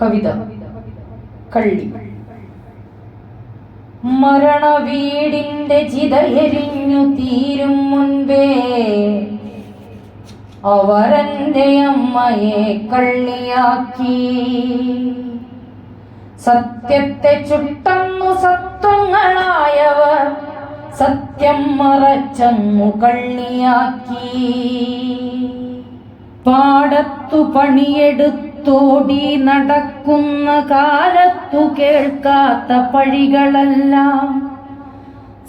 കവിത കള്ളി. മരണവീടിന്റെ ചിതയെരിഞ്ഞു തീരും മുൻപേ അവരെന്റെ അമ്മയെ കള്ളിയാക്കി. സത്യത്തെ ചുട്ടന്നു സത്വങ്ങളായവർ സത്യം മറച്ചന്നു കള്ളിയാക്കി. പാടത്തു പണിയെടുത്തോടി നടക്കുന്ന കാലത്തു കേൾക്കാത്ത പഴികളെല്ലാം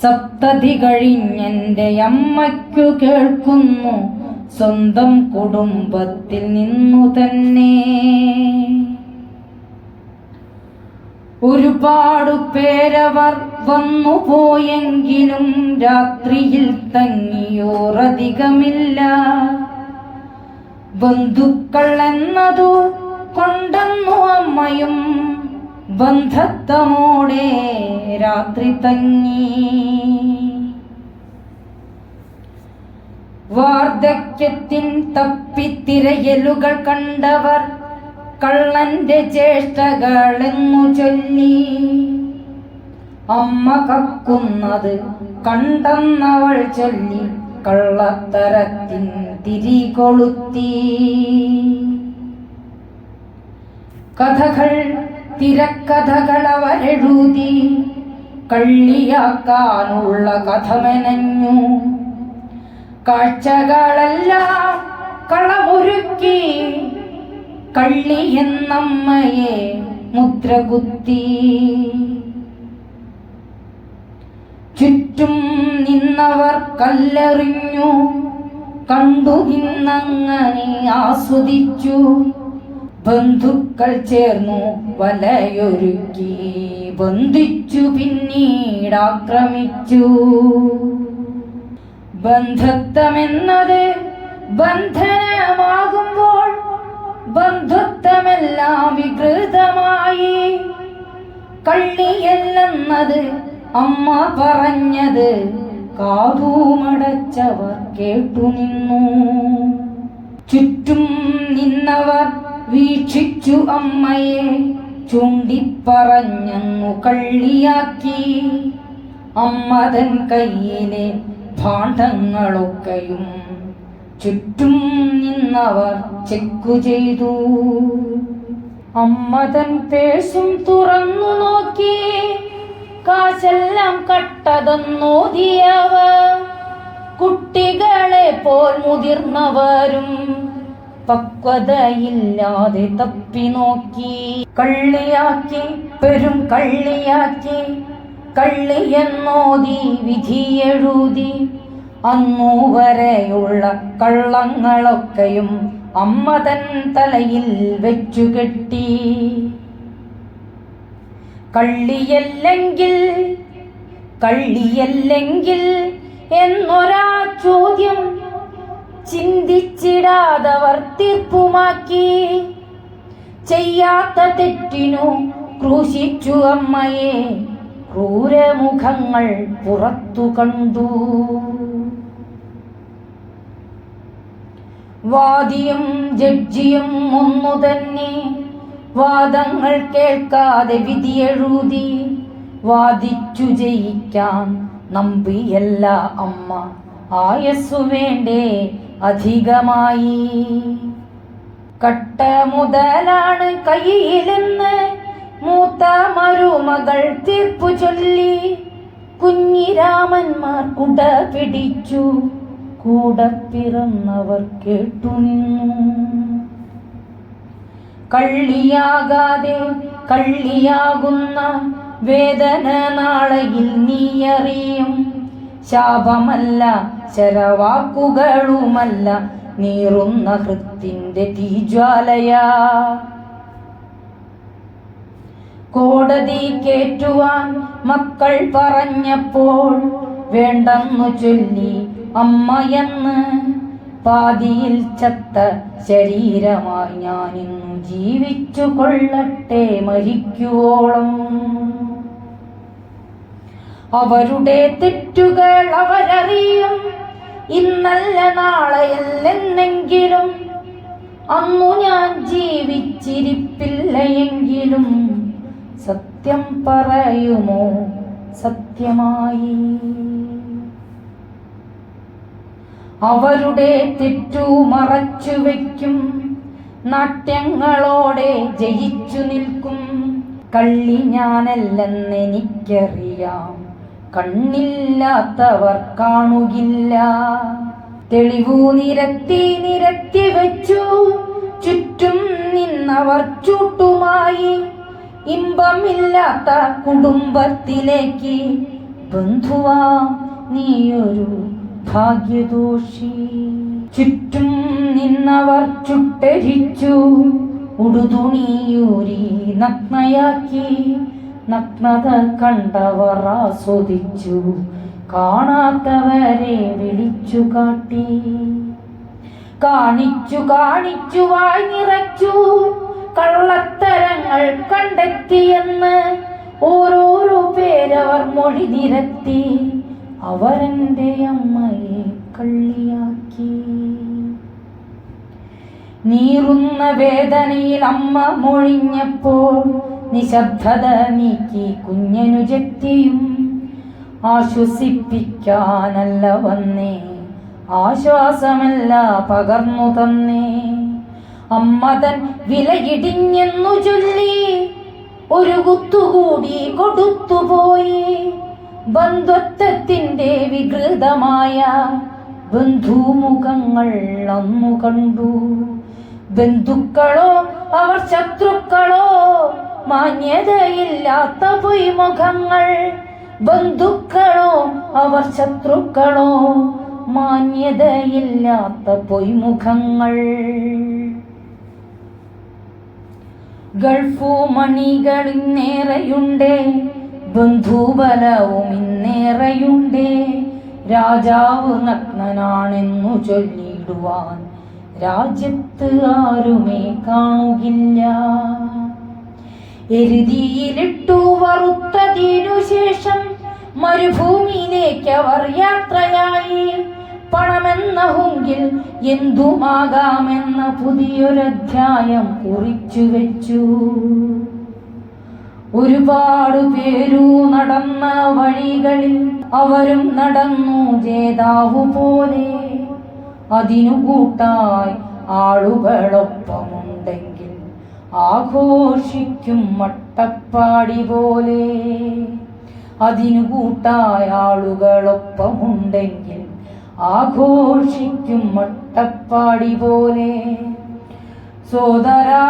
സപ്തതി കഴിഞ്ഞെന്റെ അമ്മയ്ക്കു കേൾക്കുന്നു സ്വന്തം കുടുംബത്തിൽ നിന്നു തന്നെ. ഒരുപാടു പേരവർ വന്നു പോയെങ്കിലും രാത്രിയിൽ തങ്ങിയോറധികമില്ല. ബന്ധുക്കൾ എന്നതു കൊണ്ടെന്നു അമ്മയും ബന്ധത്തമോടെ രാത്രി തങ്ങി. വാർദ്ധക്യത്തിൻ തപ്പിത്തിരയലുകൾ കണ്ടവർ കള്ളന്റെ ചേഷ്ടകളെന്നു ചൊല്ലി. അമ്മ കക്കുന്നത് കണ്ടെന്നവൾ ചൊല്ലി കള്ളത്തരത്തിൻ തിരികൊളുത്തി. കഥകൾ തിരക്കഥകളവരെഴുതി കള്ളിയാക്കാനുള്ള കഥമെനഞ്ഞു. കാഴ്ചകളെല്ലാം കളമൊരുക്കി കള്ളി എന്നമ്മയെ മുദ്രകുത്തി. ചുറ്റും നിന്നവർ കല്ലെറിഞ്ഞു കണ്ടു നിന്നങ്ങനെ ആസ്വദിച്ചു. ബന്ധുക്കൾ ചേർന്നു വലയൊരുക്കി ബന്ധിച്ചു പിന്നീടാക്രമിച്ചു. ബന്ധത്വമെന്നത് ബന്ധനമാകുമ്പോൾ ബന്ധുത്വമെല്ലാം വികൃതമായി. കള്ളിയല്ലെന്നത് അമ്മ പറഞ്ഞത് കാതുമടച്ചവർ കേട്ടുനിന്നു. ചുറ്റും നിന്നവർ വീക്ഷിച്ചു അമ്മയെ ചൂണ്ടിപ്പറഞ്ഞു കള്ളിയാക്കി. അമ്മതൻ കയ്യിലെ ഭാണ്ഡങ്ങളൊക്കെയും ചുറ്റും നിന്നവർ ചെക്കു ചെയ്തു. അമ്മതൻ പേഴ്സും തുറന്നു നോക്കി കാശെല്ലാം കട്ടതെന്നോതിയവർ. കുട്ടികളെ പോൽ മുതിർന്നവരും പക്വതയില്ലാതെ തപ്പി നോക്കി. കള്ളിയാക്കി പെരും കള്ളിയാക്കി കള്ളിയെന്നോതി വിധിയെഴുതി. അന്നു വരെയുള്ള കള്ളങ്ങളൊക്കെയും അമ്മ തൻ തലയിൽ വെച്ചുകെട്ടി. കള്ളിയല്ലെങ്കിൽ കള്ളിയല്ലെങ്കിൽ എന്നൊരാ ചോദ്യം ചിന്തിച്ചിടാതവർ തീർപ്പുമാക്കി. ചെയ്യാത്ത തെറ്റിനു ക്രൂശിച്ചു അമ്മയെ ക്രൂരമുഖങ്ങൾ പുറത്തു കണ്ടു. വാദിയും ജഡ്ജിയും ഒന്നു തന്നെ വാദങ്ങൾ കേൾക്കാതെ വിധിയെഴുതി. വാദിച്ചു ജയിക്കാൻ നമ്പിയല്ല അമ്മ ആയസ്സു വേണ്ടേ അധികമായി. കട്ട മുതലാണ് കയ്യിലെന്ന് മൂത്ത മരുമകൾ തീർപ്പു ചൊല്ലി. കുഞ്ഞിരാമന്മാർ കുട പിടിച്ചു കൂടെ പിറന്നവർ കേട്ടുനിന്നു. കള്ളിയാകാതെ കള്ളിയാകുന്ന വേദന നാളെയിൽ നീയറിയും. ശാപമല്ല ശരവാക്കുകളുമല്ല നീറുന്ന ഹൃത്തിന്റെ തീജ്വാലയാ. കോടതി കേറ്റുവാൻ മക്കൾ പറഞ്ഞപ്പോൾ വേണ്ടെന്നു ചൊല്ലി അമ്മയെന്ന്. പാതിയിൽ ചത്ത ശരീരമായി ഞാനിന്നു ജീവിച്ചു കൊള്ളട്ടെ മരിക്കുവോളം. അവരുടെ തെറ്റുകൾ അവരറിയും. ഇന്നല്ല നാളെയല്ലെന്നെങ്കിലും അന്നു ഞാൻ ജീവിച്ചിരിപ്പില്ല എങ്കിലും സത്യം പറയുമോ സത്യമായി. അവരുടെ തെറ്റു മറച്ചു വയ്ക്കും, നാട്യങ്ങളോടെ ജയിച്ചു നിൽക്കും. കള്ളി ഞാനല്ലെന്നെനിക്കറിയാം, കണ്ണില്ലാത്തവർ കാണുകില്ല. തെളിവു നിരത്തി വെച്ചു ചുറ്റും നിന്നവർ ചൂട്ടുമായി. ഇമ്പമില്ലാത്ത കുടുംബത്തിലേക്ക് ബന്ധുവാം നീയൊരു ഭാഗ്യദോഷി. ചുറ്റും നിന്നവർ ചുട്ടരിച്ചു, ഉടുതുണിയൂരി നഗ്നയാക്കി. നഗ്നത കണ്ടവർ ആസ്വദിച്ചു, കാണാത്തവരെ വിളിച്ചു കാട്ടി. കാണിച്ചു വായി നിറച്ചു, കള്ളത്തരങ്ങൾ കണ്ടെത്തിയെന്ന് ഓരോരോ പേരവർ മൊഴി നിരത്തി. അവരെന്റെ അമ്മയെ കള്ളിയാക്കി. നീറുന്ന വേദനയിൽ അമ്മ മൊഴിഞ്ഞപ്പോൾ നിശബ്ദത നീക്കി കുഞ്ഞനുജത്തിയും. ആശ്വസിപ്പിക്കാനല്ല വന്നേ, ആശ്വാസമല്ല പകർന്നു തന്നേ. അമ്മതൻ വിലയിടിഞ്ഞെന്നു ചൊല്ലി ഒരു കുത്തുകൂടി കൊടുത്തുപോയി. ബന്ധുത്വത്തിന്റെ വികൃതമായ ബന്ധുമുഖങ്ങൾ അന്നു കണ്ടു. ബന്ധുക്കളോ അവർ ശത്രുക്കളോ, മാന്യതയില്ലാത്ത പൊയ്മുഖങ്ങൾ. ബന്ധുക്കളോ അവർ ശത്രുക്കളോ, മാന്യതയില്ലാത്ത പൊയ്മുഖങ്ങൾ. ഗൾഫു മണികൾ ഇന്നേറെയുണ്ടേ, ബന്ധുബലവും ഇന്നേറെയുണ്ടേ. രാജാവ് നഗ്നനാണെന്നു ചൊല്ലിടുവാൻ രാജ്യത്ത് ആരുമേ കാണുകില്ല. എരുതിയിലിട്ടു വറുത്തതിനു ശേഷം മരുഭൂമിയിലേക്ക് അവർ യാത്രയായി. പണമെന്ന ഹുങ്കിൽ എന്തുമാകാമെന്ന പുതിയൊരധ്യായം കുറിച്ചു വെച്ചു. ഒരുപാട് പേരു നടന്ന വഴികളിൽ അവരും നടന്നു ജേതാവു പോലെ. അതിനു കൂട്ടായി ആളുകളൊപ്പമുണ്ടെങ്കിൽ ആഘോഷിക്കും മട്ടപ്പാടി പോലെ. അതിനു കൂട്ടായ ആളുകളൊപ്പമുണ്ടെങ്കിൽ ആഘോഷിക്കും മട്ടപ്പാടി പോലെ. സോദരാ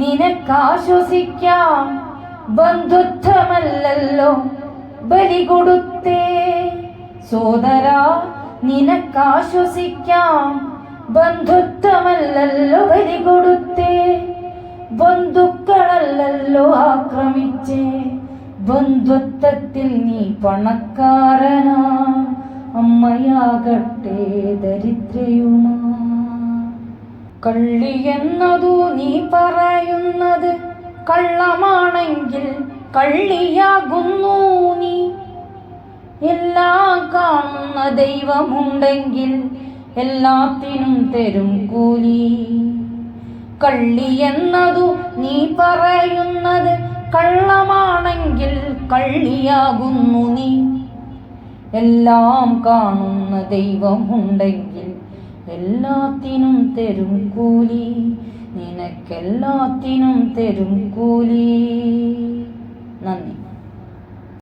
നിനക്കാശ്വസിക്കാം, ബന്ധുത്വമല്ലല്ലോ ബലി കൊടുത്തേ. സോദരാ നിനക്കാശ്വസിക്കാം, ബന്ധുത്വമല്ലല്ലോ ബലി കൊടുത്തേ. ബന്ധുക്കളല്ലല്ലോ ആക്രമിച്ചേ, ബന്ധുത്വത്തിൽ നീ പണക്കാരനാ, അമ്മയാകട്ടെ ദരിദ്രയുമാ. കള്ളി എന്നതു നീ പറയുന്നത് കള്ളമാണെങ്കിൽ കള്ളിയാകുന്നു നീ. എല്ലാം കാണുന്ന ദൈവമുണ്ടെങ്കിൽ എല്ലാത്തിനും തരും കൂലി. കള്ളി എന്നതു നീ പറയുന്നത് കള്ളമാണെങ്കിൽ കള്ളിയാകുന്നു നീ. എല്ലാം കാണുന്ന ദൈവമുണ്ടെങ്കിൽ എല്ലാത്തിനും തരും കൂലി, നിനക്കെല്ലാത്തിനും തരും കൂലി.